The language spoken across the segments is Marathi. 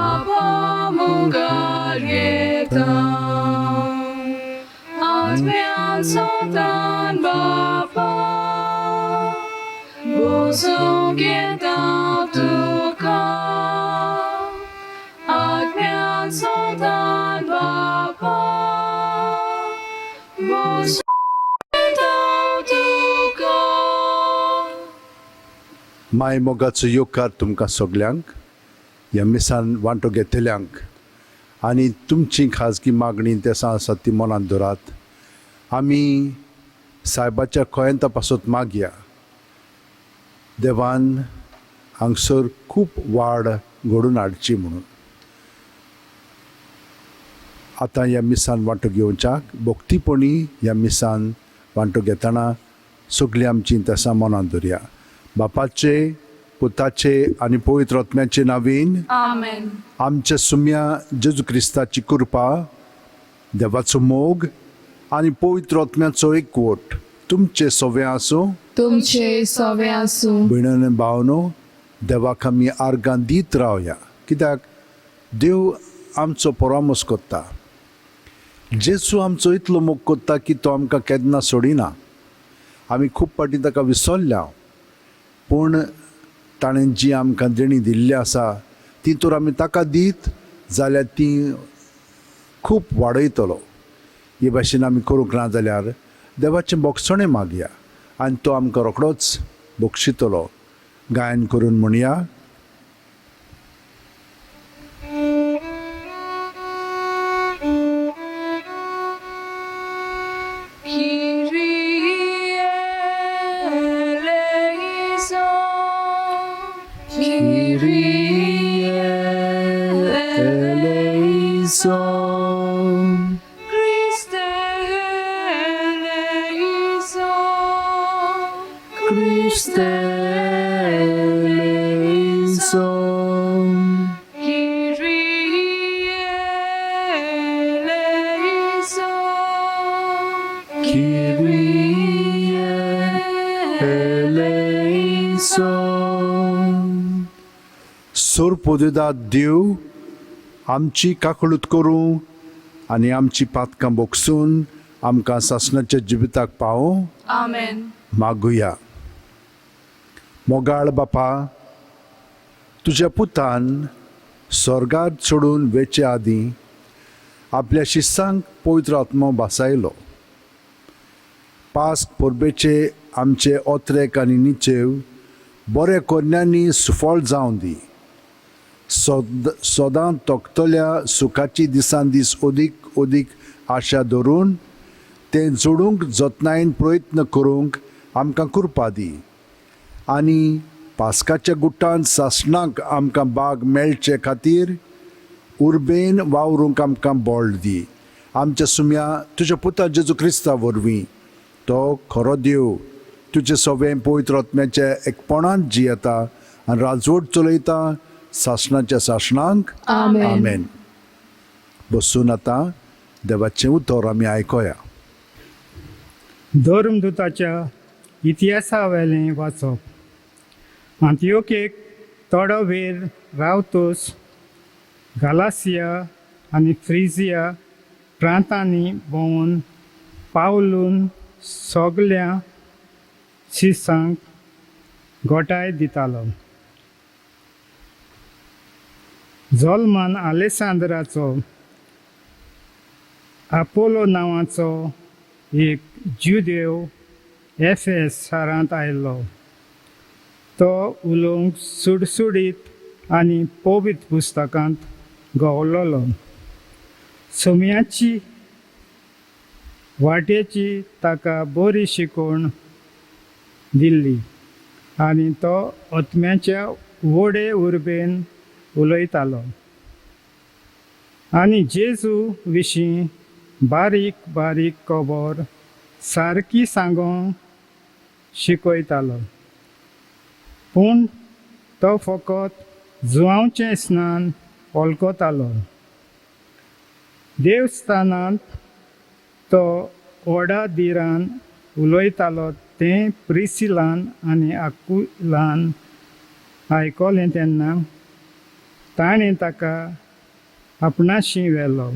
बापा मुखार येता आत्म्यान सोदान बापा बसूंक येता तुका आत्म्यान सोदान बापा बसूंक येता तुका. माय मोगाचो येवकार तुमकां सगल्यांक ह्या मिसान वांटो घेतल्यांक आनी तुमची खाजगी मागणी तेसा आसा ती मनांत दवरात. आमी सायबाच्या खंय तपासत मागया देवान हांगसर खूब वाड घडोवन हाडची म्हणून. आतां ह्या मिसान वांटो घेवच्याक भोक्तीपणी ह्या मिसान वांटो घेतना सगळीं आमची तेसा मनांत दवरया. बापाचे पुताचे आनी पवित्र आत्म्याचे नांवेन आमेन. आमच्या सुम्या जेजू क्रिस्ताची कृपा देवाचो मोग आनी पवित्र आत्म्याचो एकवट तुमचे सगळे आसूं. तुमचे सवे आसूं. भयण आनी भावनो देवाक आमी आर्गां दीत रावया कित्याक देव आमचो परामोस करता. जेजू आमचो इतलो मोग करता की तो आमकां केन्ना सोडिना. आमी खूब फावटी ताका विसरल्या पूण ताणें जी आमकां देणी दिल्ली आसा ती तर आमी ताका दीत जाल्यार ती खूब वाडयतलो. हे भाशेन आमी करूंक ना जाल्यार देवाचें बोगसणें मागया आनी तो आमकां रोखडोच बक्षितलो. गायन करून म्हणया. सोर पोदेदा देव आमची काकळूत करूं आनी आमची पातकां बोगसून आमकां सासणाच्या जिविताक पावों. आमेन. मागुया. मोगाळ बापा तुज्या पुतान स्वर्गांत सोडून वेचे आदीं आपल्या शिस्सांक पवित्र आत्मो भासायलो. पास्क परबेचे आमचे ओत्रेक आनी निचेव बरे कोन्यांनी सुफळ जावं दी. सोदां तोखतल्या सुखाची दिसान दीस ओदीक ओदीक आशा धरून तें जोडूंक जतनायेन प्रयत्न करूंक आमकां कृपा दी. आनी पास्काच्या गुट्टान सासणाक आमकां भाग मेळचे खातीर उर्बेन वावरूंक आमकां बळ दी. आमच्या सुम्या तुज्या पुता जेजू क्रिस्ता वरवीं तो खरो देव तुजे सगळें पवित्र आत्म्याचे एकपणांत जियेता आनी राजवट चलयता सासणाच्या सासणांक. आमेन. आमेन. बसून आतां देवाचें उतर आमी आयकोया. धर्मदुताच्या इतिहासा वेलें वाचप. अंत्योकेक थोडो वेळ रावतूस गालासिया आनी फ्रिजिया प्रांतांनी भोंवून पावलून सगल्या शिसांक घोटाय दितालो. जल्मान आलेसांद्राचो आपोलो नांवाचो एक ज्युदेव एफेस शारांत आयिल्लो. तो उलोवंक सुडसुडीत आनी पवित्र पुस्तकांत घोवलोलो. सुम्याची वाटेची ताका बरी शिकवण दिल्ली आनी तो आत्म्याच्या व्हडे उर्बेन उलयतालो आनी जेजू विशीं बारीक बारीक खबर सारकी सांगोंक शिकयतालो. पूण तो फकत जुवांवचें स्नान वळखतालो. देवस्थानांत तो व्हडा दिरान उलयतालो तें प्रिसिलान आनी आकुलान आयकलें तेन्ना ताणें ताका आपणाशी व्हेलो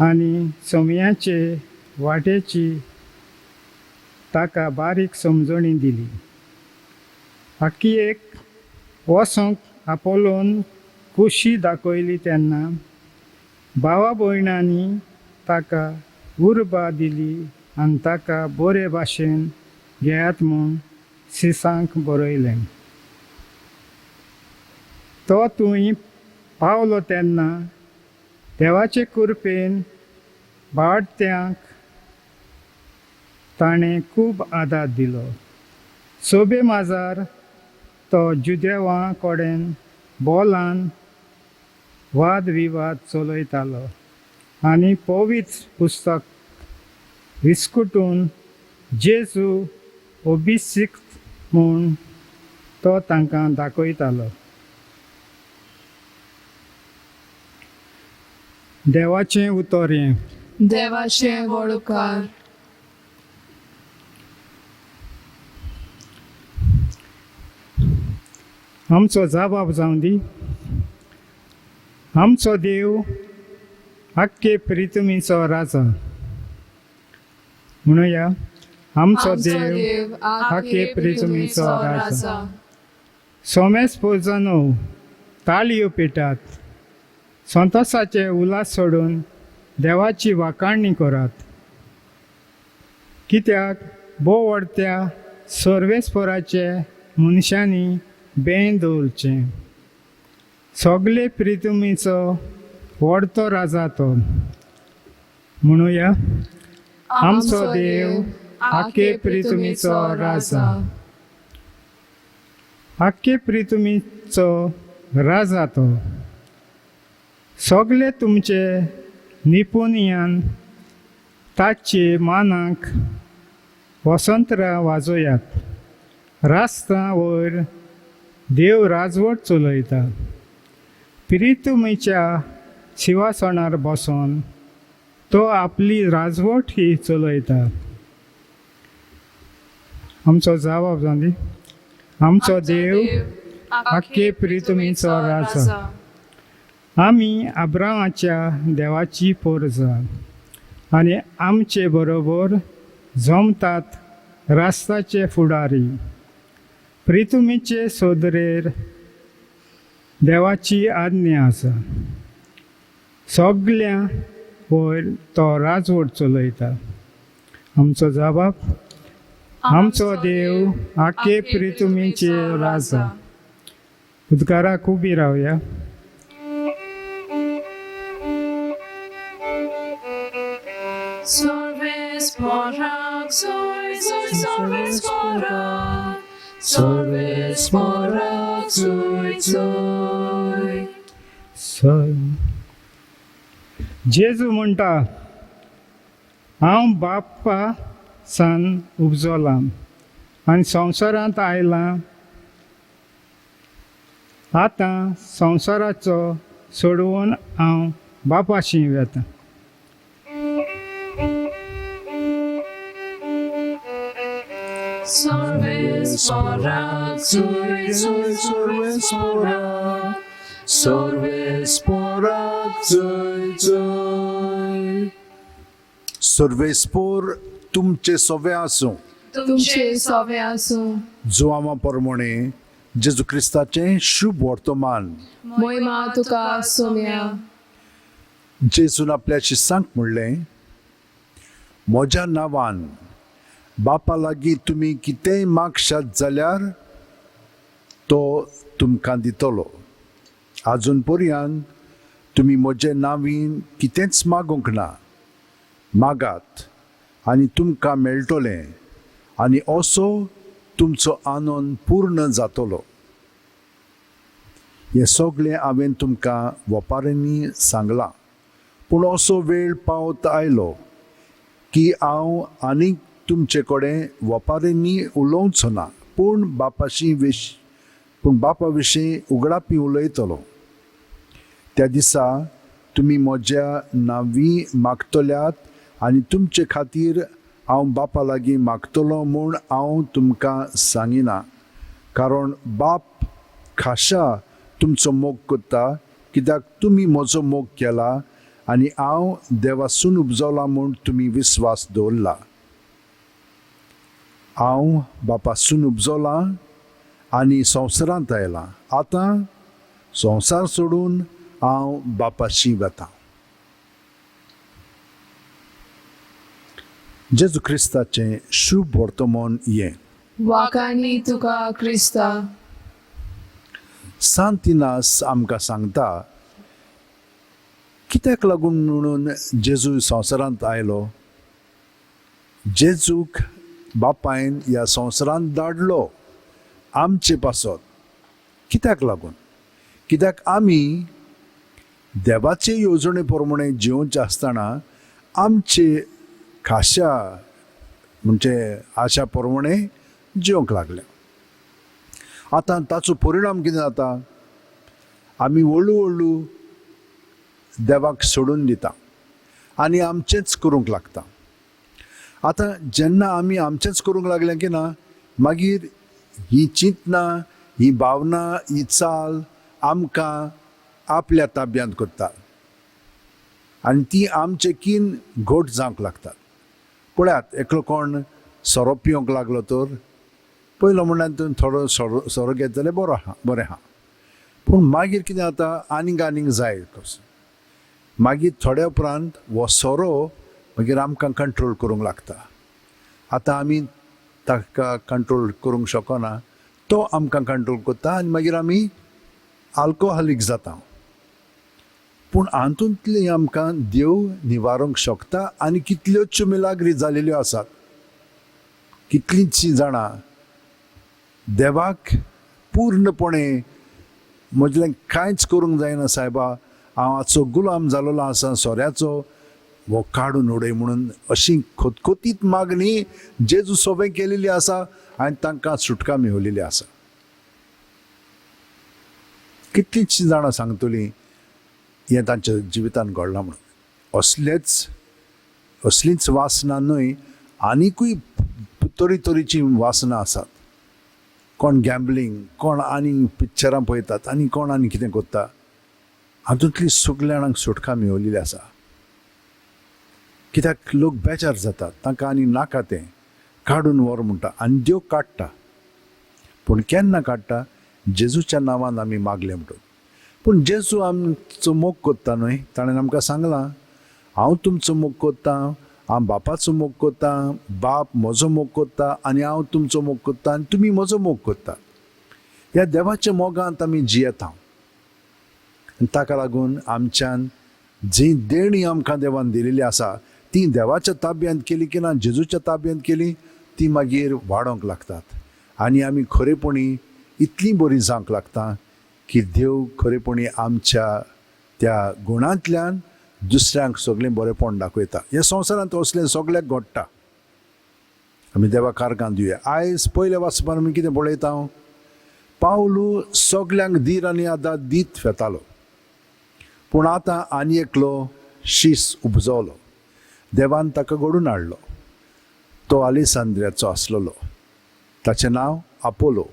आनी सोमयाचे वाटेची ताका बारीक समजणी दिली. आख्खी वसोंक आपोलोन खुशी दाखयली तेन्ना भावा भयणांनी ताका उर्बा दिली आनी ताका बरे भाशेन घेयात म्हूण सिसांक बरयलें. तो थंय पावलो तेन्ना देवाचे कृपेन भाटत्यांक ताणें खूब आदार दिलो. सोबे माजार तो जुदेवां कडेन बोलान वाद विवाद चलयतालो आनी पवित्र पुस्तक विस्कुटून जेजू अभिषिक्त म्हूण तो तांकां दाखयतालो. देवाचें उतर हें. देवाचें वळखार. आमचो जबाब जावं दी. आमचो देव आख्खे प्रितुमीचो राजा. म्हणुया आमचो देव आख्खे प्रितुमीचो राजा. सोमेस पोजानो ताळयो पेटात. संतोसाचे उलास सोडून देवाची वाखाणणी करात. कित्याक भोव व्हडत्या सर्वेस्पराचे मनशांनी बेन दवरचें. सगळे प्रितुमीचो व्हडतो राजा तो. म्हणुया आमचो देव आख्खे प्रितुमीचो राजा. आख्खे प्रितुमीचो राजा तो. सगळे तुमचे निपुणियान ताचे मानाक वसंतरां वाजोयात. रास्तां वयर देव राजवट चलयता. प्रितुमीच्या सिंहासनार बसोन तो आपली राजवट ही चलयता. आमचो जबाब जावं दी. आमचो देव आख्खे प्रितुमीचो राजा. आमी अब्रामाच्या देवाची पोरजां आनी आमचे बरोबर जमतात रास्ताचे फुडारी. प्रितुमीचे सोदरेर देवाची आज्ञा आसा. सगळ्यां वयर तो राजवट चलयता. आमचो जबाब आमचो देव आख्खे प्रितुमीचे राजा. उदकाराक उबी रावया. Sorvesporak, soy, sorvesporak. Sorvesporak, soy. जेजू म्हणटा हांव बाप्पा सान उपजोलां आनी संवसारांत आयलां. आतां संवसाराचो सोडवून हांव बापाशी वेता. Sorvesporak, soy, sorvesporak. Sorvesporak, soy. सर्वेस्पोर तुमचे सोवे आसूं. तुमचे सोवे आसूं. जुआमा प्रमाणे जेजू क्रिस्ताचें शुभ वर्तमान. मोहिमा तुका सोम्या. जेजून आपल्या शिसांक म्हणलें, म्हज्या नांवान बापा लागीं तुमी कितेंय मागशात जाल्यार तो तुमकां दितलो. आजून पर्यंत तुमी म्हजे नांवीन कितेंच मागूंक ना. मागात आनी तुमकां मेळटलें आनी असो तुमचो आनंद पूर्ण जातलो. हें सगळें हांवें तुमकां वपाऱ्यांनी सांगलां. पूण असो वेळ पावत आयलो की हांव आनीक तुमचे कडेन वपाऱ्यांनी उलोवचो ना, पूण बापा विशीं उगडापी उलयतलो. त्या दिसा तुमी म्हज्या नांवी मागतल्यात आनी तुमचे खातीर हांव बापा लागीं मागतलो म्हूण हांव तुमकां सांगिना. कारण बाप खाशा तुमचो मोग करता कित्याक तुमी म्हजो मोग केला आनी हांव देवासून उपजवला म्हूण तुमी विस्वास दवरला. हांव बापासून उपजवलां आनी संवसारांत आयलां. आतां संवसार सोडून हांव बापाशी वतां. जेजू क्रिस्ताचें शुभ वर्तमान हें. वाकानी तुका क्रिस्ता. सांतिनास आमकां सांगता कित्याक लागून म्हणून जेजू संवसारांत आयलो. जेजूक बापायन ह्या संवसारांत धाडलो आमचे पासत. कित्याक लागून? कित्याक आमी देवाचे येवजणे प्रमाणे जिवोवचे आसतना आमचे खाशा म्हणजे आशा प्रमाणे जिवंक लागले. आतां ताचो परिणाम कितें जाता? आमी हळू हळू देवाक सोडून दिता आनी आमचेंच करूंक लागता. आतां जेन्ना आमी आमचेंच करूंक लागलें की ना, मागीर ही चिंतना, ही भावना, ही चाल आमकां आपल्या ताब्यांत करता आनी ती आमचे कीन घोट जावंक लागतात. पळयात, एकलो कोण सोरो पिवंक लागलो तर पयलो म्हणल्यार तुवें थोडो सोरो घेत जाल्यार बरें आहा. पूण मागीर कितें जाता? आनीक जाय कसो. मागीर थोड्या उपरांत हो सोरो मागीर आमकां कंट्रोल करूंक लागता. आतां आमी ताका कंट्रोल करूंक शकना, तो आमकां कंट्रोल करता आनी मागीर आमी आल्कोहॉलीक जाता. पूण हातूंतली आमकां देव निवारूंक शकता आनी कितल्योच्यो मिलाग्री जालेल्यो आसात. कितलींशीं जाणां देवाक पूर्णपणे म्हजलें कांयच करूंक जायना सायबा, हांव आजचो गुलाम जालोलो आसा सोऱ्याचो, वो काडून उडय म्हणून अशी खोतखोतीत मागणी जेजू सोबें केलेली आसा आनी तांकां सुटका मेळिल्ली आसा. कितलींशीं जाणां सांगतलीं हें तांच्या जिवितांत घडलां म्हणून. असलींच वासना न्हय, आनिकूय तरेतरेची वासना आसात. कोण गॅम्बलींग, कोण आनी पिक्चरां पळयतात आनी कोण आनी कितें करता. हातूंतली सगल्या जाणांक सुटका मेळिल्ली आसा. कित्याक लोक बेजार जातात, तांकां आनी नाका तें काडून व्हर म्हणटा आनी देव काडटा. पूण केन्ना काडटा? जेजूच्या नांवान आमी मागलें म्हणून. पूण जेजू आमचो मोग करता न्हय. ताणें आमकां सांगलां, हांव तुमचो मोग करता, हांव बापाचो मोग करता, बाप म्हजो मोग करता आनी हांव तुमचो मोग करता आनी तुमी म्हजो मोग करतात. ह्या देवाच्या मोगांत आमी जियेता. ताका लागून आमच्यान जी देणी आमकां देवान दिलेली आसा ती देवाच्या ताब्यांत केली की ना, जेजूच्या ताब्यांत केली, ती मागीर वाडोंक लागतात आनी आमी खरेपणी इतली बरी जावंक लागता की देव खरेपणी आमच्या त्या गुणांतल्यान दुसऱ्यांक सगळें बरेंपण दाखयता. ह्या संवसारांत असलें सगळ्याक घडटा. आमी देवाक आर्गां दिवया. आयज पयल्या वाचपान आमी कितें पळयता? पावलू सगल्यांक धीर आनी आदार दीत वेतालो, पूण आतां आनी एकलो शीस उपजवलो. देवान ताका घडून हाडलो. तो आलेसांद्रियाचो आसलेलो. ताचें नांव आपोलो.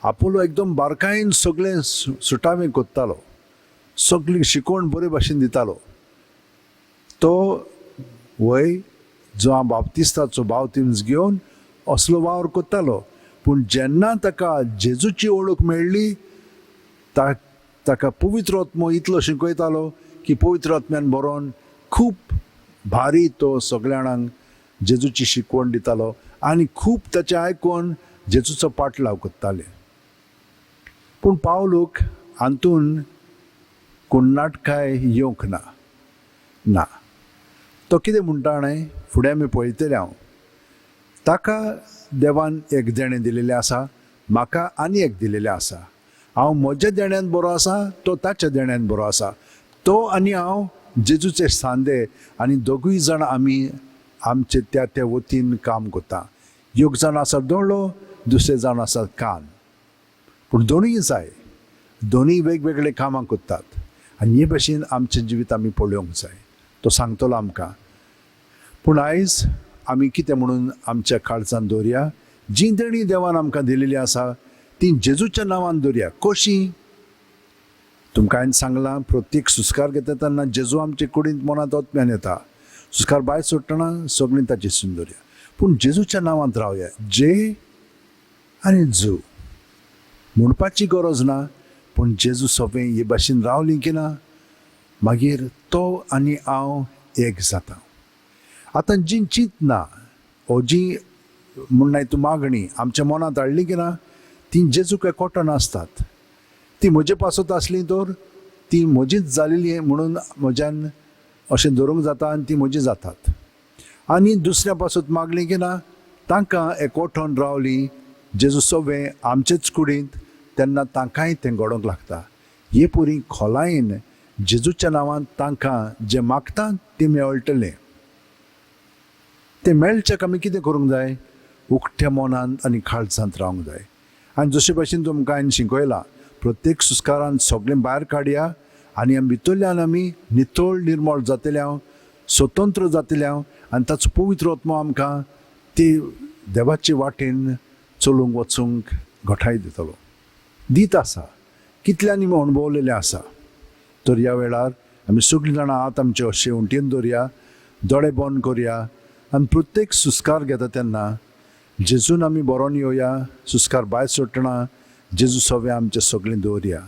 आपोलो एकदम बारकायेन सगळें सुटावें कोत्तालो, सगळी शिकवण बरे भाशेन दितालो. तो वय जो हांव बाप्तिस्ताचो बावतिम्स घेवन असलो वावर कोत्तालो. पूण जेन्ना ताका जेजूची ओळख मेळ्ळी, ताका पवित्र आत्मो इतलो शिकयतालो की पवित्र आत्म्यान बरोवन खूब भारी तो सगळ्या जाणांक जेजूची शिकवण दितालो आनी खूब ताचें आयकून जेजूचो पाटलाव करताले. पूण पावलूक हातून कुण्णाटकाय येवंक ना. तो कितें म्हणटा जाणां, फुडें आमी पळयतलें हांव. ताका देवान एक देणें दिलेलें आसा, म्हाका आनी एक दिलेलें आसा. हांव म्हज्या देण्यांत बरो आसा, तो ताच्या देण्यांत बरो आसा. तो आनी हांव जेजूचे सांदे आनी दोगूय जाण आमी आमचे त्या वतीन काम करता. एक जाण आसा दोळो, दुसरे जाण आसा कान. पूण दोनूय जाय, दोनूय वेगवेगळे कामां करतात आनी हे भशेन आमचें जिवीत आमी पळोवंक जाय. तो सांगतलो आमकां. पूण आयज आमी कितें म्हणून आमच्या काळजांत दवरया? जी देणी देवान आमकां दिलेली आसा ती जेजूच्या नांवान दवरया. कशी? तुमकां हांवें सांगलां प्रत्येक सुस्कार घेता तेन्ना जेजू आमचे कुडींत मनांत ओतम्यान येता. सुस्कार भायर सोडटना सगळीं ताची सून दवरया, पूण जेजूच्या नांवांत रावया. जे आनी जू म्हणपाची गरज ना, पूण जेजू सोबें हे भाशेन रावलीं की ना मागीर तो आनी हांव एक जाता. आतां जी चिंतना ओ जी म्हणून तूं मागणी आमच्या मनांत हाडली की ना ती जेजूक एकवटन आसतात. ती म्हजे पासत आसली तर ती म्हजीच जालेली म्हणून म्हज्यान अशें धरूंक जाता आनी ती म्हजी जातात. आनी दुसऱ्या पासत मागली की ना तांकां एकवटन रावली जेजू सोबें आमचेच कुडींत तेन्ना तांकांय तें घडोवंक लागता. हे पुरी खोलायेन जेजूच्या नांवान तांकां जें मागतात तें मेळटलें. तें मेळच्याक आमी कितें करूंक जाय? उक्त्या मनांत आनी काळजांत रावंक जाय. आनी जशे भाशेन तुमकां हांवें शिकयलां प्रत्येक सुस्कारान सगळें भायर काडया आनी भितरल्यान आमी नितळ निर्मळ जातल्या, स्वतंत्र जातल्या आनी ताचो पवित्र आत्मो आमकां ती देवाचे वाटेन चलूंक वचूंक घटाय दितलो. दीत आसा, कितल्यांनी अणभवलेलें आसा. तर ह्या वेळार आमी सगळीं जाणां हात आमचे अशें उंटीन दवरया, दोळे बंद करया आनी प्रत्येक सुस्कार घेता तेन्ना जेजून आमी बरोवन येवया. सुस्कार भायर सोडटना जेजू सोबें आमचें सगळें दवरया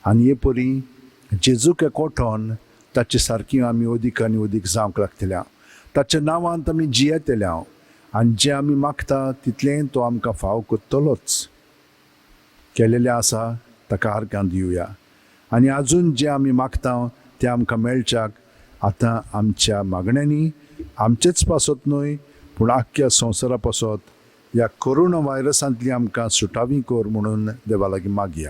आनी हे परी जेजूक एकवटोन ताचे सारकी आमी अदीक आनी अदीक जावंक लागतल्या. ताच्या नांवांत आमी जियेतल्या आनी जें आमी मागता तितलें तो आमकां फाव करतलोच. केलेलें आसा ताका आर्गां दिवया आनी आजून जें आमी मागता तें आमकां मेळच्याक आतां आमच्या मागण्यांनी आमचेच पासत न्हय पूण आख्ख्या संवसारा पासत ह्या कोरोना व्हायरसांतली आमकां सुटावी कर म्हणून देवा लागीं मागया.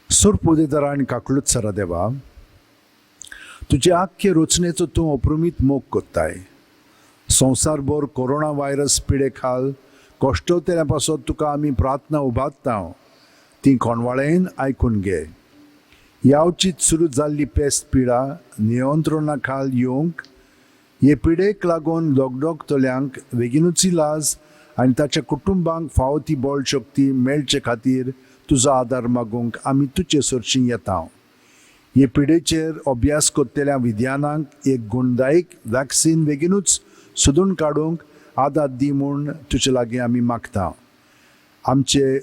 सुर्प उदेदारा आनी काकूळच सरा देवा, तुजे आख्खे रचनेचो तूं अप्रुमीत मोग कोत्ताय. संवसारभर कोरोना व्हायरस पिडे खाल कश्टवतेल्या पासत तुका आमी प्रार्थना उबारता, ती कोणवाळेन आयकून घे. यावचीत सुरू जाल्ली पेस्त पिडा नियंत्रणा खाल येवंक, हे पिडेक लागून दोगदोगतल्यांक बेगीनूच इलाज आनी ताच्या कुटुंबांक फावो ती बळ शक्ती मेळचे खातीर तुजो आदार मागूंक आमी तुजे सरशीं येता. हे पिडेचेर अभ्यास करतल्या विद्यानांक एक गुणदायक वॅक्सीन बेगीनूच सोदून काडूंक आदार दी म्हूण तुजे लागीं आमी मागता. आमचे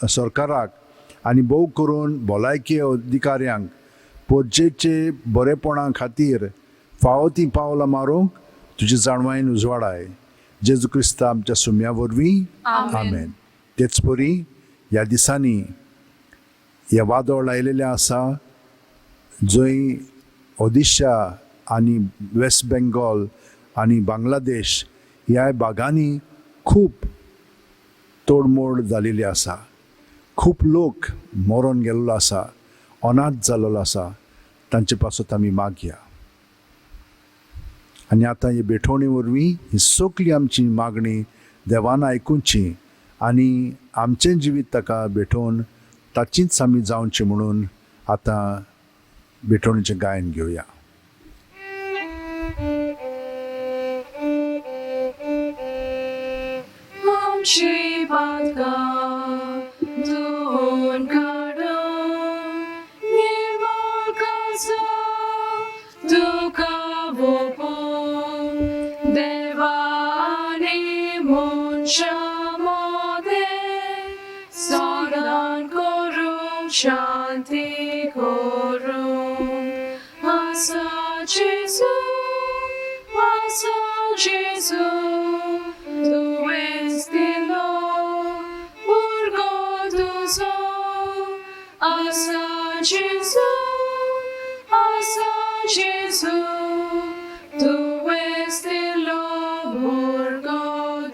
सरकाराक आनी भोव करून भलायकी अधिकाऱ्यांक पोरजेचे बरेपणा खातीर फावो ती पावलां मारूंक तुजी जाणवायेन उजवाडाय. जेजू क्रिस्त आमच्या सुम्या वरवीं आमेन. तेच परी ह्या दिसांनी हे वादळ आयलेलें आसा जंय ओडिशा आनी वेस्ट बेंगॉल आनी बांगलादेश ह्या भागांनी खूब तोडमोड जालेली आसा. खूब लोक मरोन गेल्लो आसा, अनाथ जाल्लो आसा. तांचे पासत आमी मागया आनी आतां हे बेठवणे वरवीं ही सगळी आमची मागणी देवान आयकुची आनी आमचें जिवीत ताका भेटोवन ताचीच आमी जावचें म्हणून आतां बेठवणेचें गायन घेवया. आमची पातकां धुवन काडून निर्मळ करचो तुका वोपोन देवा आनी मनशा मदें समाधान करूंक शांती करूंक आसा जेजू तुवेंच दिलो भुरगो तुजो आसा जेजू तुवेंच दिलो भुरगो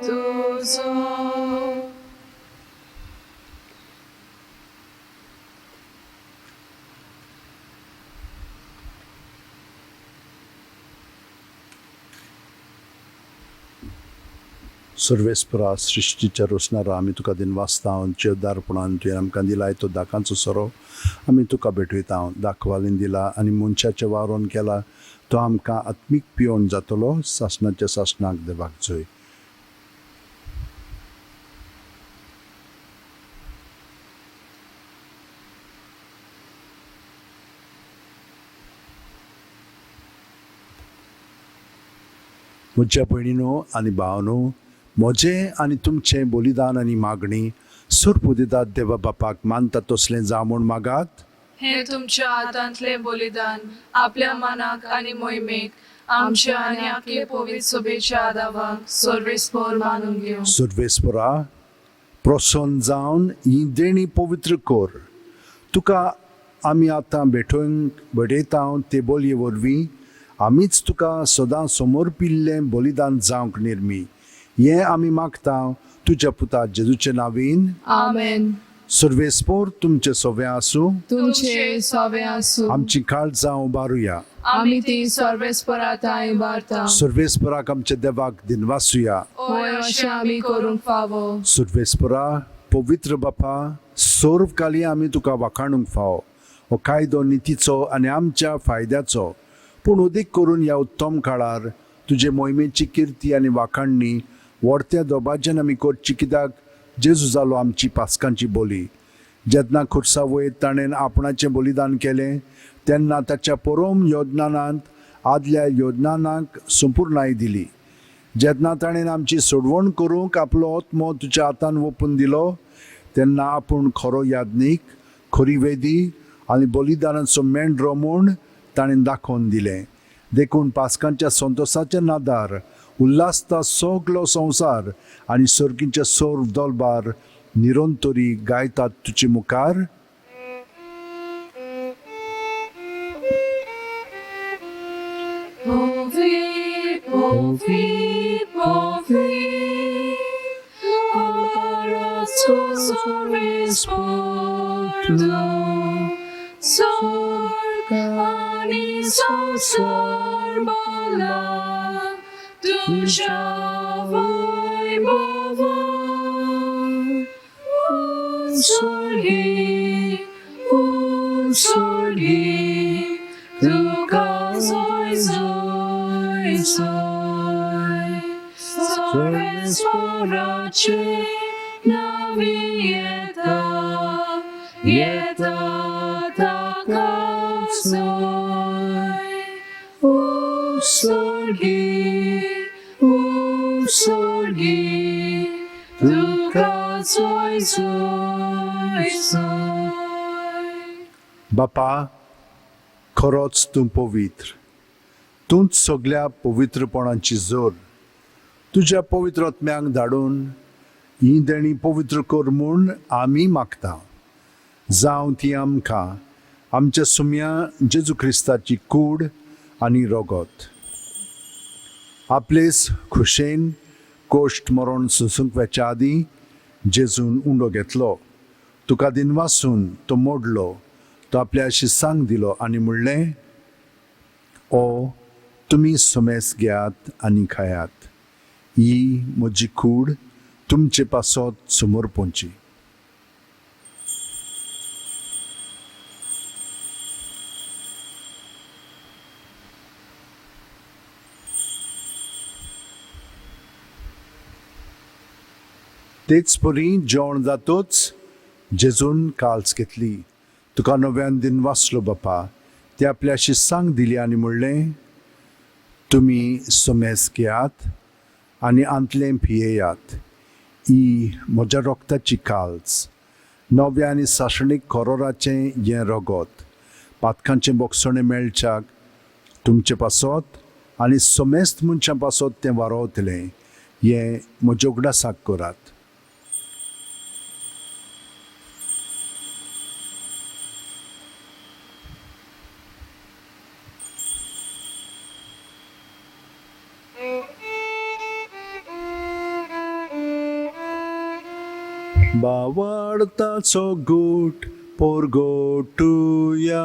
तुजो. सर्वेस्परा सृश्टीच्या रोसणारा आमी तुका दिनवासता चेवदारपणान तुवें आमकां दिलाय तो दाकांचो सोरो आमी तुका भेटयता. दाखवालीन दिला आनी मनशाचें वावरण केला तो आमकां आत्मीक पियोन जातलो. सासणाच्या सासणाक देवाक जय. म्हज्या भयणीनो आनी भावनो, म्हजें आनी तुमचें बलिदान आनी मागणी सर्प दितात देवा बापाक मानता तसलें जावं म्हूण मागात. हे तुमच्या हातांतले बलिदान आपल्या मनाक आनी मोहिमेक आमच्या आनी आपले पवित्र सभेच्या आदावाक सर्वेस्पर मानून घेवं. सर्वेस्परा, प्रसन्न जावन ही देणी पवित्र कर. तुका आमी आतां भेटयता ते बोलये वरवीं आमीच तुका सदां समर्पिल्लें बलिदान जावंक निर्मी. हें आमी मागता तुज्या पुता जेजूचे नांवेन. आमेन. सर्वेस्पर तुमचे सवे आसूं. तुमचे सवे आसूं. आमची काळजां उबारुया. आमी ती सर्वेस्पराताय उबारता. सर्वेस्पराक आमच्या देवाक दिनवासुया. होय अशें आमी करूंक फावो. सर्वेस्परा, पवित्र बापा, सर्वकाली आमी तुका वाखाणूंक फावो. हो कायदो नितीचो आनी आमच्या फायद्याचो, पूण अदीक करून ह्या उत्तम काळार तुजे मोहिमेची किर्ती आनी वाखाणणी व्हडत्या दोबाज्यान आमी करची, कित्याक जेजू जालो आमची पासकांची बोली. जेन्ना खुर्सा वयर ताणें आपणाचें बलिदान केलें तेन्ना ताच्या परम योजनांत आदल्या योजनांक संपूर्णाय दिली. जेन्ना ताणें आमची सोडवण करूंक आपलो आत्मो तुज्या हातान ओपून दिलो तेन्ना आपूण खरो यादनीक, खरी वेदी आनी बलिदानाचो मेंढरो म्हूण ताणें दाखोवन दिलें. देखून पासकांच्या संतोशाच्या नादार उल्हासता सगलो संवसार आनी सर्गींचे सर्व दलबार निरंतरी गायतात तुजे मुखार. Povi, povi, povi, abrazo sorvespordo, sorgani sorbola, dusza wojmowa, unsorgi, tuka zoj zoj zoj, sorvesporacie nawieta, jeta taka zoj, unsorgi, tuka zoj zoj zoj. बापा, खरोच तूं पवित्र. तूंच सगळ्या पवित्रपणाची जोर. तुज्या पवित्र आत्म्यांक धाडून ही देणी पवित्र कर म्हूण आमी मागता. जावं ती आमकां आमच्या सुम्या जेजू क्रिस्ताची कूड आनी रगत. आपलेच खुशेन कोश्ट मरण सुसुंकव्याच्या आदीं जेजून उंडो घेतलो. तुका दिनवासून तो मोडलो. तो आपल्या शिसांक दिलो आनी म्हणलें, ओ तुमी सोमेस घेयात आनी खायात. ही म्हजी कूड तुमचे पासत समोर पोंची. तेच परी जेवण जातोच जेजून काल्स घेतली. तुका नव्यान दिनवासलो बापा. ते आपल्या शिसांक दिली आनी म्हणलें, तुमी सोमेस घेयात आनी आंतलें पियेयात. ही म्हज्या रोगताची काल्स, नव्या आनी सासणीक करोराचें हें रगत. पातकांचें बोगसणें मेळच्याक तुमचे पासत आनी सोमेस्त मनशां पासत तें वारोवतलें. हें म्हज्या उगडासाक करात. बावाडताचो गूट पोरगोटुया.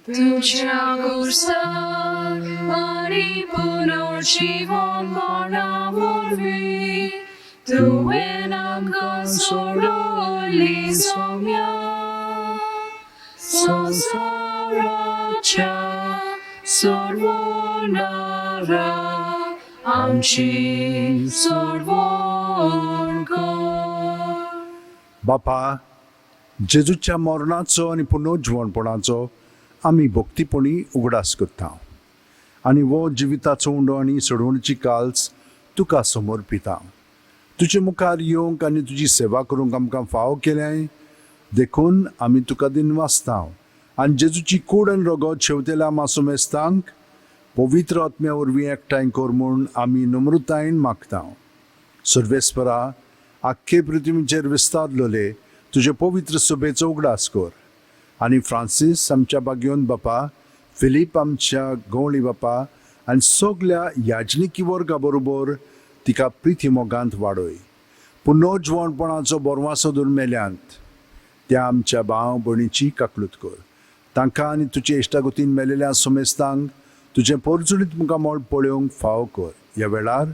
तुझ्या खुर्सा आनी पुनर्जीवन मरणावरवीं तुवें आमकां सोडली सोम्या. संवसाराच्या सर्वनारा आमची सोडवण कर. बापा, जेजूच्या मरणाचो आनी पुनर्जीवणपणाचो आमी भक्तीपणी उगडास करता. आनी वो जिविताचो उंडो आनी सोडवणीची काल्स तुका समोर पिता. तुजे मुखार येवंक आनी तुजी सेवा करूंक आमकां फाव केलें देखून आमी तुका दिन वाचता. आनी जेजूची कूड आनी रगत शेवतेल्या मासुमेस्तांक पवित्र आत्म्या वरवीं एकठांय कर म्हूण आमी नम्रतायेन मागता. सर्वेस्परा आख्खे पृथ्वीचेर विस्तारलोले तुजे पवित्र सभेचो उगडास कर. आनी फ्रांसीस आमच्या बागयोन बापा, फिलीप आमच्या गवळी बापा आनी सगल्या याजनिकी वर्गा बरोबर तिका प्रिती मोगांत वाडय. पुनर्जवणपणाचो बोरवासो दुर्मेल्यांत त्या आमच्या भाव भयणीची काकलूत कर. तांकां आनी तुजे इश्टागतीन मेलेल्या सुमेस्तांक तुजें परजुणीत मुखार मोळ पळोवंक फाव कर. ह्या वेळार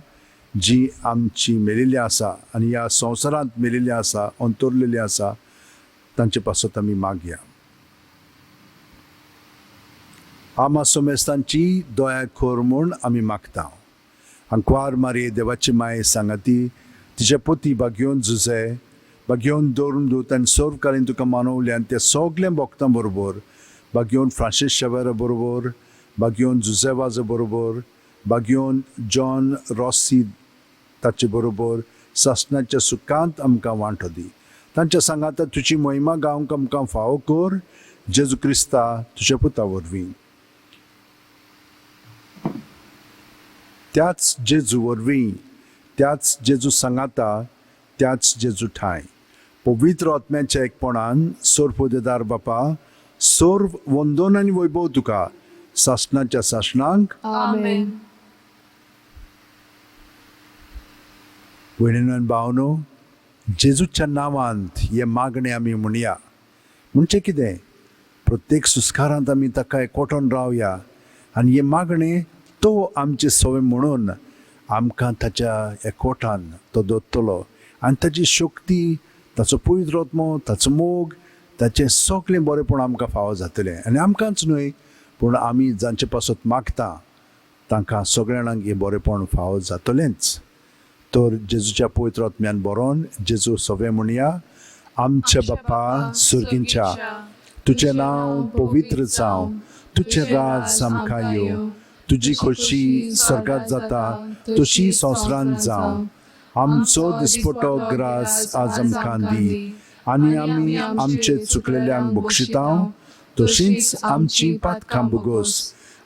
जी आमची मेलेली आसा आनी ह्या संवसारांत मेलेली आसा, अंतरलेली आसा, तांचे पासत आमी मागया. आमा सोमेस्तांची दया कर म्हूण आमी मागता. अंकवार मारी देवाची माये सांगाती तिचे पती बागयोन जुजे बागयोन दवरून दूत आनी सर्वकालीन तुका मानवल्यान ते सगळे भक्तां बरोबर, बागयोन फ्रांसीस शेवेरा बरोबर, बागयोन जुजेवाजा बरोबर, बागयोन जॉन रॉसी ताचे बरोबर सासणाच्या सुखांत आमकां वांटो दी. तांच्या सांगाता तुजी महिमा गावंक आमकां फावो कर. जेजू क्रिस्ता तुज्या पुता वरवीं. त्याच जेजू वरवीं, त्याच जेजू सांगाता, त्याच जेजू ठाय पवित्र आत्म्याच्या एकपणान सोरपोदेदार बापा, सर्व वंदन आनी वैभव तुका सासणाच्या सासणांक. आमेन. भयणीनो आनी भावनो, जेजूच्या नांवांत हे मागणे आमी म्हणया. म्हणजे कितें? प्रत्येक सुस्कारांत आमी ताका एकवटून रावया आनी हे मागणे तो आमचे सवय म्हणून आमकां ताच्या एकवटान तो दवरतलो आनी ताची शक्ती, ताचो पवित्र आत्मो, ताचो मोग, ताचें सगळें बरेंपण आमकां फावो जातलें. आनी आमकांच न्हय पूण आमी जांचे पासत मागता तांकां सगळ्यांक हें बरेंपण फावो जातलेंच. तर जेजूच्या पवित्र आत्म्यान बरोवन जेजू सवे म्हणया. आमच्या बाप्पा सुर्गींच्या, तुजें नांव पवित्र जावं, तुजें राज आमकां येवं, तुजी खोशी स्वर्गांत जाता तशी संवसारांत जावं. आमचो दिसपटो ग्रास आज आमकां दी आनी आमी आमचे चुकलेल्यांक बक्षिता तशींच आमची पातकां बुगोस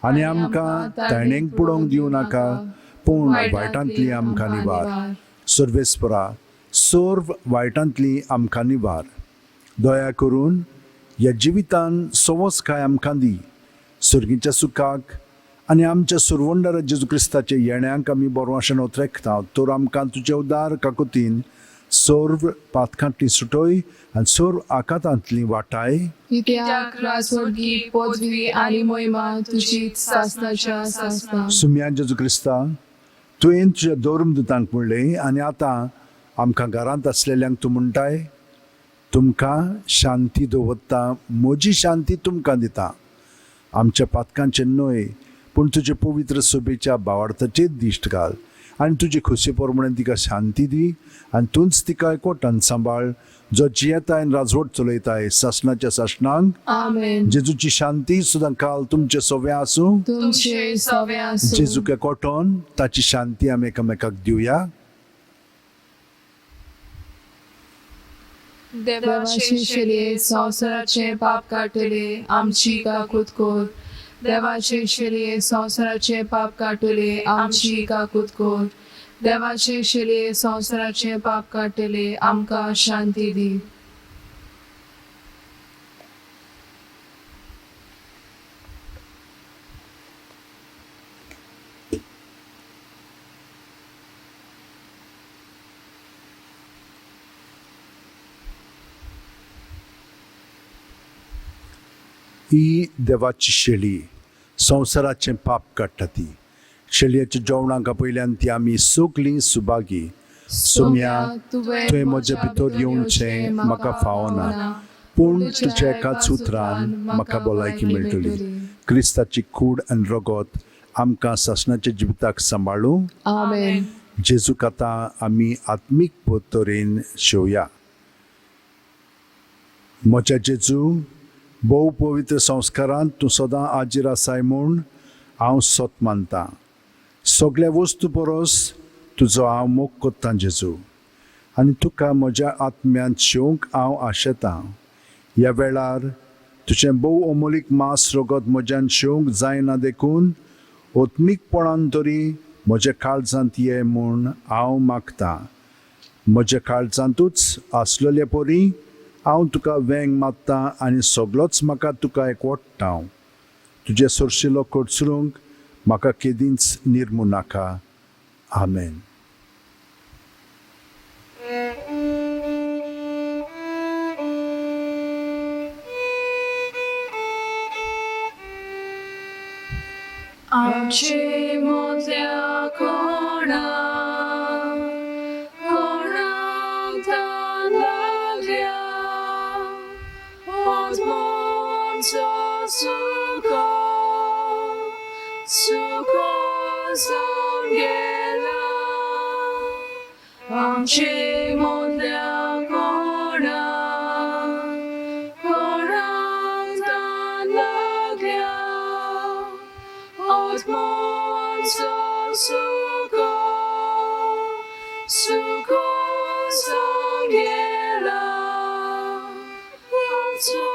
आनी आमकां तायणेक पडोवंक दिवं नाका पूण वायटांतली आमकां निवार. सर्वेस्परा सर्व वायटांतली आमकां निवार. दया करून ह्या जिवितान सवस काय आमकां दी. सर्गीच्या सुखाक आनी आमच्या सुरवंडार जेजू क्रिस्ताचे येण्याक आमी बोरवाशेन ओतरेखता. तर आमकां तुजे उदार काकुतीन सर्व पातकांतली सुटोय आनी सर्व आकांतांतली वाटाय. कित्याक रासवर्गी पदवी आनी महिमा तुजीच सासणाच्या सासणां. सुम्या जेजू क्रिस्ता, तुवें तुज्या दौरमदूतांक म्हणलें आनी आतां आमकां घरांत आसलेल्यांक तूं म्हणटाय, तुमकां शांती दवरता, म्हजी शांती तुमकां दिता. आमच्या पातकांचे न्हय पूण तुजे पवित्र सभेच्या भावार्थाचेर दिश्ट घाल आनी तुजे खोशे प्रमाणे तिका शांती दी आनी तूंच तिका एकवटान सांबाळ, जो जियेताय आनी राजवट चलयताय सासणाच्या सासणांक. आमेन. जेजूची शांती सुद्दां काल तुमचे सवे आसूं. तुमचे सवे आसूं. जेजूक एकवटोन ताची शांती आमी एकामेकाक दिवया. देवाचे शेलये संवसाराचे पाप काटले आमची काकूत कोर. देवाचे शेलये संवसाराचे पाप काटले आमची काकूत कोर. देवाचे शेलये संवसाराचे पाप काटले आमकां शांती दी. ही देवाची शेळी संवसाराचें पाप काडटा ती. शेळयेच्या जेवणाका पयल्यान ती आमी सगलीं सुभागी. सोम्या, तुवें म्हजे भितर येवचें म्हाका फावना पूण तुज्या एकाच उतरान म्हाका भलायकी मेळटली. क्रिस्ताची कूड आनी रगत आमकां सासणाच्या जिविताक सांबाळूं. आमेन. जेजूक आतां आमी आत्मीक पद्दतीन शेवया. म्हज्या जेजू, भोव पवित्र संस्कारांत तूं सदां हाजीर आसाय म्हूण हांव सोत मानतां. सगळ्या वस्तू परस तुजो हांव मोग कोत्तां जेजू, आनी तुका म्हज्या आत्म्यांत शेवंक हांव आशेतां. ह्या वेळार तुजें भोव अमोलीक मांस रगत म्हज्यान शेवंक जायना देखून ओत्मीकपणान तरी म्हज्या काळजांत ये म्हूण हांव मागतां. म्हज्या काळजांतूच आसलेले परी हांव तुका वेंग मागतां आनी सगळोच म्हाका तुका एकवटां. तुजे सुरशिलो कडसरूंक म्हाका केदींच निर्मू नाका. आमेन. आमचे मोदल्या कोणाक तान लागल्या, आत्मोंचो सुको जावन गेला. आमचे मोदल्या कोणाक तान लागल्या, आत्मोंचो सुको जावन गेला. आमचो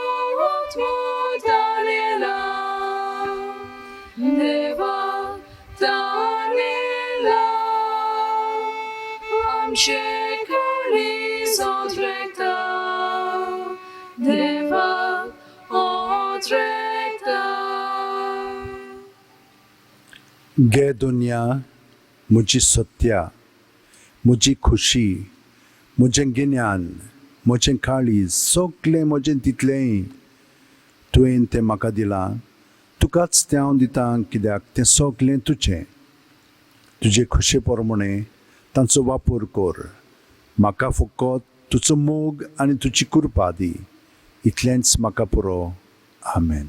आत्मो ताणेला, देवा ताणेला. आमचे काळीज ओतरेकता, देवा ओतरेकता. गे दुनिया म्हजी सत्या, म्हजी खुशी, म्हजें गिन्यान, म्हजें काळीज, सगळें म्हजें तितलेंय तुवें तें म्हाका दिलां. तुकाच तें हांव दितां, कित्याक तें सगळें तुजें. तुजे खुशे प्रमाणें तांचो वापर कर. म्हाका फकत तुजो मोग आनी तुजी कृपा दी. इतलेंच म्हाका पुरो. आमेन.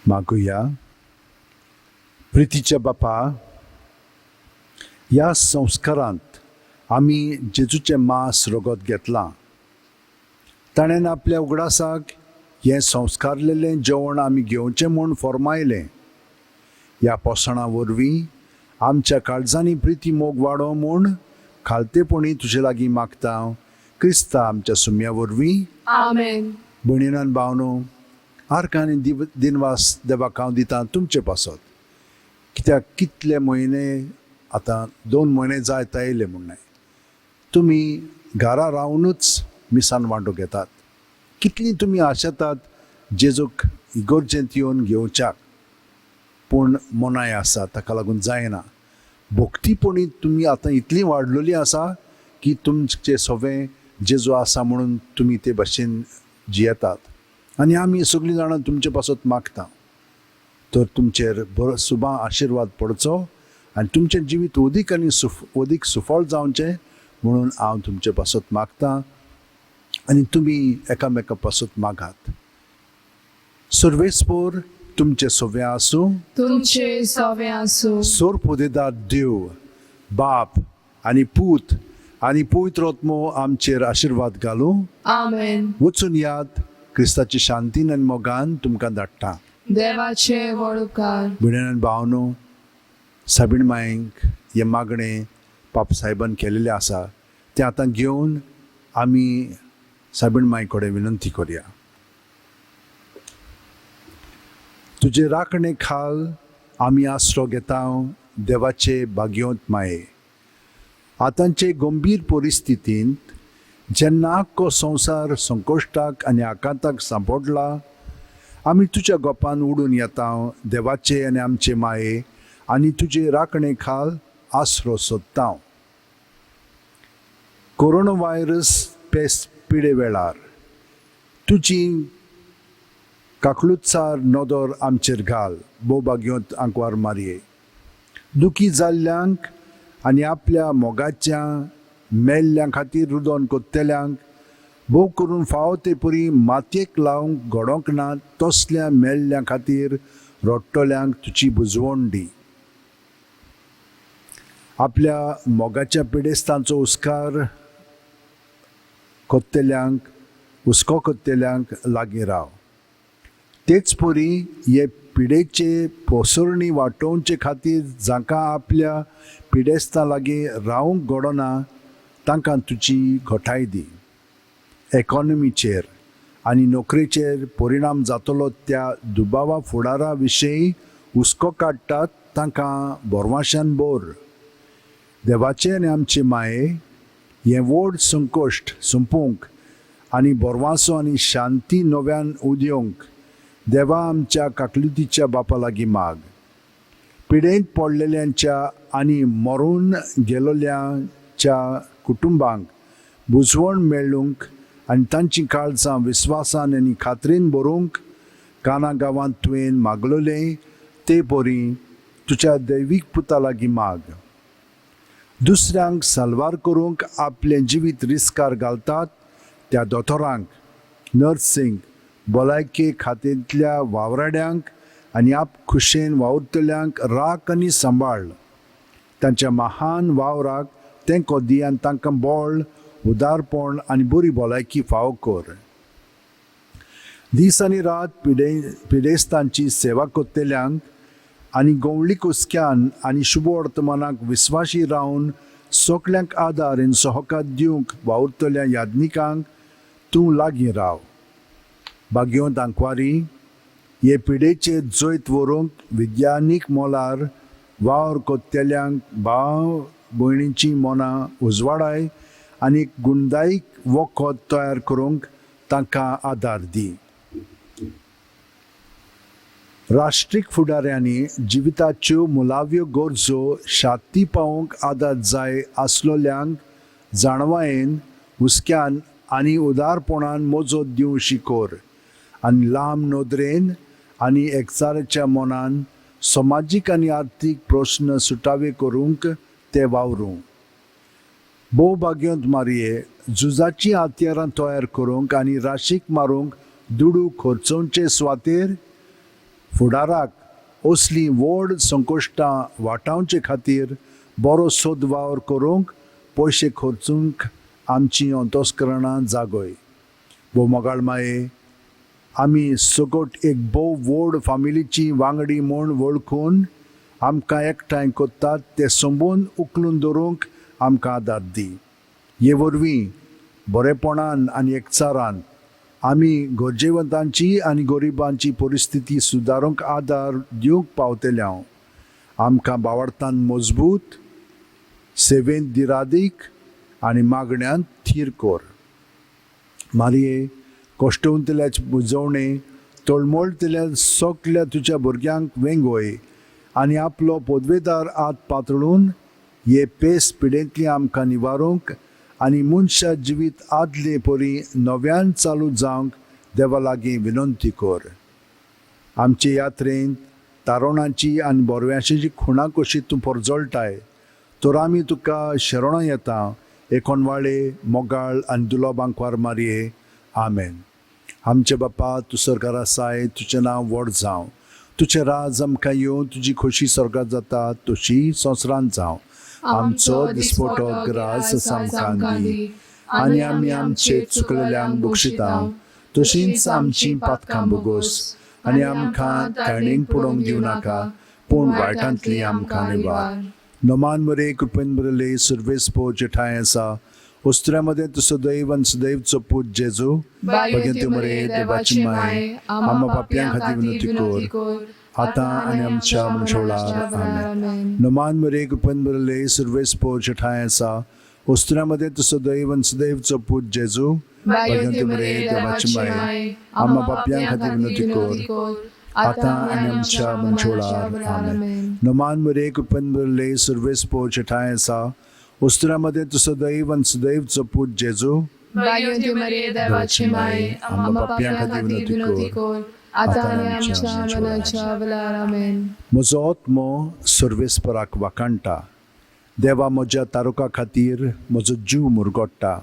मागुया. प्रितीच्या बापा, ह्या संस्कारांत आमी जेजूचें मांस रगत घेतलां. ताणें आपल्या उगडासाक हें संस्कारलेलें जेवण आमी घेवचें म्हूण फर्मायलें. ह्या पोसणा वरवीं आमच्या काळजांनी प्रिती मोग वाडो म्हूण खालतेपणी तुजे लागीं मागता. क्रिस्ता आमच्या सुम्या वरवीं. आमेन. भयणीन भावनो, आर्क आनी दिनवास देवाक हांव दितां तुमचे पासत. कित्याक कितले म्हयने आतां 2 म्हयने जायत आयले म्हूण तुमी घरा रावनूच मिसान वांटो घेतात. कितली तुमी आशेतात जेजूक इगोर्जेंत येवन घेवच्याक, पूण मनाय आसा ताका लागून जायना. भोक्तीपणी तुमी आतां इतली वाडलेली आसा की तुमचें सगळें जेजू आसा म्हणून तुमी ते भाशेन जियेतात. आनी आमी सगळीं जाणां तुमचे पासत मागता. तर तुमचेर बरो सुबां आशिर्वाद पडचो आनी तुमचें जिवीत अदीक आनी अदीक सुफळ जावचें म्हणून हांव तुमचे पासत मागतां. आनी तुमी एकामेका पासत मागात. सर्वेस्पोर तुमचे सव्या आसूं. तुमचे सवे आसूं. सोर पोदेदार देव, बाप आनी पूत आनी पवित्र आत्मो आमचेर आशिर्वाद घालूं. आमेन. वचून याद क्रिस्ताची शांतीन आनी मोगान तुमकां धाडटा. देवाचे वळकार. भयण भावनो, साबीण मायंक हे मागणें पाप साहेबान केलेलें आसा तें आतां घेवन आमी साबीण माय कडेन विनंती करया. तुजे राखणे खाल आमी आसरो घेता देवाचे भाग्योंत माये. आतांचे गंभीर परिस्थितींत जेन्ना आख्खो संवसार संकोश्टाक आनी आकांताक सांपडला, आमी तुज्या गोपान उडून येता देवाचे आनी आमचे माये आनी तुजे राखणे खाल आसरो सोदता. कोरोना व्हायरस पेस्त पिडे वेळार तुजी काकलुत्सार नदर आमचेर घाल. भोव भाग्योंत आंकवार मारये. दुखी जाल्ल्यांक आनी आपल्या मोगाच्या मेल्ल्यां खातीर रुदन कोत्तेल्यांक भोव करून फावो ते परी मातयेक लावंक घडोंक ना तसल्या मेल्ल्यां खातीर रडटल्यांक तुजी बुजवण दी. आपल्या मोगाच्या पिडेस्तांचो उस्कार कोत्तेल्यांक हुस्को कोत्तेल्यांक लागीं राव. तेच परी हे पिडेचे पोसरणी वांटोवचे खातीर जांकां आपल्या पिडेस्तां लागीं रावंक घडना तांकां तुजी घोटाय दी. इकॉनॉमीचेर आनी नोकरेचेर परिणाम जातलो त्या दुबावा फुडारा विशीं हुस्को काडटात तांकां बोरवाश्यान बोर. देवाचे आनी आमचे माये हें व्हड संकोश्ट संपूंक आनी बोरवासो आनी शांती नव्यान उदयोंक देवा आमच्या काकलुतीच्या बापा लागीं माग. पिडेंत पडलेल्यांच्या आनी मरून गेलोल्यांच्या कुटुंबांक बुजवण मेळूंक आनी तांची काळजां विस्वासान आनी खात्रेन भरूंक काना गांवांत तुवें मागलोलें ते परी तुज्या दैवीक पुता लागीं माग. दुसऱ्यांक साल्वार करूंक आपलें जिवीत रिस्कार घालतात त्या दोतोरांक, नर्सींक, भलायके खात्यांतल्या वावराड्यांक आनी आप खुशेन वावुरतल्यांक राख आनी सांबाळ. तांच्या महान वावराक तें कोदी आनी तांकां बळ, उदारपण आनी बरी भलायकी फावो कर. दीस आनी रात पिडेस्तांची सेवा कोत्तेल्यांक आनी गवळी कुसक्यान आनी शुभ वर्तमानाक विस्वाशी रावन सगल्यांक आदार आनी सहकार दिवंक वावुरतल्या याज्ञिकांक तूं लागीं राव. भाग्यो दांकवारी हे पिडेचे जैत व्हरूंक विज्ञानीक मोलार वावर कोत्तेल्यांक भाव भयणींची मनां उजवाडाय आनी गुणदायीक वखद तयार करूंक तांकां आदार दी. राष्ट्रीक फुडाऱ्यांनी जिविताच्यो मुलाव्यो गरजो शाती पावोवंक आदार जाय आसलोल्यांक जाणवायेन, हुस्क्यान आनी उदारपणान मोजत दिवं शिकोर आनी लांब नोदरेन आनी एकचाराच्या मनान समाजीक आनी आर्थीक प्रश्न सुटावे करूंक ते वावरूं. भोव भाग्योंत मारये झुजाची हातयारां तयार करूंक आनी राशीक मारूंक दुडू खर्चोवचे सुवातेर फुडाराक असलीं व्हड संकोश्टां वाटावचे खातीर बरो सोदवावर करूंक पयशे खर्चूंक आमची अंतस्करणां जागोय. भोव मोगाळ माये, आमी सगट एक भोव व्हड फामिलीची वांगडी म्हूण वळखून आमकां एकठांय कोत्तात ते संबोवन उखलून दवरूंक आमकां आदार दी. हे वरवीं बरेपणान आनी एकचारान आमी गरजेवंतांची आनी गरिबांची परिस्थिती सुदारूंक आदार दिवंक पावतल्या आमकां बावडतान मजबूत, सेवेंत दिरादीक आनी मागण्यांत थीर कोर. मारये, कश्टवंतल्याचे बुजवणे तळमळतल्या सगल्या तुज्या भुरग्यांक वेंगोय आनी आपलो पदवेदार आत पातळून हे पेस पिडेंतली आमकां निवारूंक आनी मनशा जिवीत आदले परी नव्यान चालू जावंक देवा लागीं विनंती कोर. आमचे यात्रेंत तारुणांची आनी बोरव्याची खुणां कशी तूं परजळटाय तर आमी तुका शरणा येता. एकोणवाळे मोगाळ आनी दुलोबांकवार मारये. आमेन. आमचे बापा, तूं सर्गार आसाय, तुजें नांव व्हड जावं. तुजें राज आमकां येवं, तुजी खोशी स्वर्गांत जाता तशी संवसारांत जावं. आमचो दिसपटो ग्रास आमकां दी आनी आमी आमचे चुकलेल्यांक बक्षितां, तशींच आमची पातकां बोगोस आनी आमकां ताणींक पडोवंक दिवं नाका, पूण वायटांतली आमकां निवार. नोमान बरे कृपेन बरले सर्वेस्पो जेठाय आसा, उस्त्र्यामध्ये तुजो दैव आनी सदैवचो पूत जेजू, भगवंती मरे देवाची माय, आम्हा पापयां खातीर विनंती कोर, आतां आनी आमच्या मनशोळार. आमेन. नोमान मरे कृपेन बरले सर्वेस्पो जेठाय आसा, उस्त्र्यामध्ये तुजो दैव आनी सदैवचो पूत जेजू, भगवंती मरे देवाची माय, आम्हा पापयां खातीर विनंती कोर, आतां आनी आमच्या मनशोळार. आमेन. नोमान मरे कृपेन बरले सर्वेस्पो जेठाय आसा, उस्त्र्यामध्ये तुजो दैव आनी सदैवचो पूत जेजू, भगवंती मरे देवाची माय, आम्हा पापयां खातीर विनंती कोर, आतां आनी आमच्या मरणाच्या वेळार. आमेन. म्हजो आत्मो सर्वेस्पराक वाखाणटा. देवा, म्हज्या तारुका खातीर म्हजो जीव मुरगोडटा.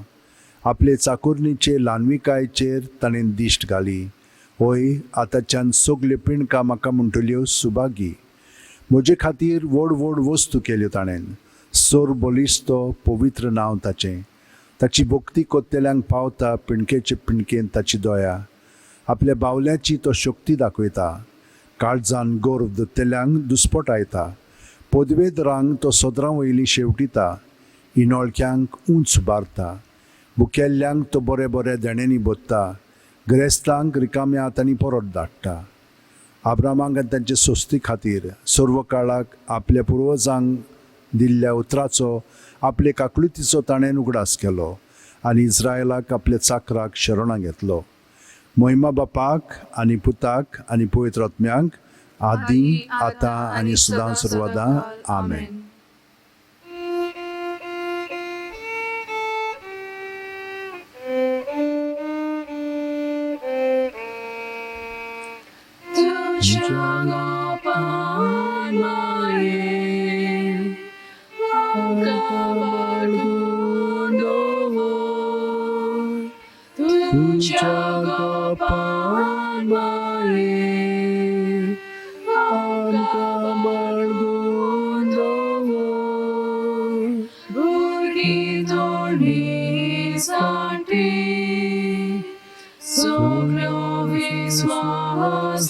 आपले चाकुर्णीचे ल्हानविकायेचेर ताणें दिश्ट घाली. होय, आतांच्यान सगल्यो पिणकां म्हाका म्हणटल्यो सुभागी. म्हजे खातीर व्हड व्हड वस्तू केल्यो ताणें. सोर बलिश्तो पवित्र नांव ताचें. ताची भक्ती कोत्तेल्यांक पावता पिणकेचे पिणकेन ताची दया. आपल्या बावल्याची तो शक्ती दाखयता. काळजान गोर दत्तेल्यांक दुस्पटायता. पदवेद रांग तो सदरां वयली शेवटिता. इनोळक्यांक उंच बारता. भुकेल्ल्यांक तो बरे बरे देण्यांनी बोदता. गिरेस्तांक रिकाम्या हातांनी परत धाडटा. आब्रामांक आनी तांचे सोस्ती खातीर सर्व काळाक आपल्या पुर्वजांक दिल्ल्या उतराचो आपले काकळुतीचो ताणें उगडास केलो आनी इस्रायलाक आपल्या चाकराक शरणां घेतलो. महिमा बापाक आनी पुताक आनी पवित्र आत्म्यांक आदी आतां आनी सदां सर्वदां आमेन. Sogno vismas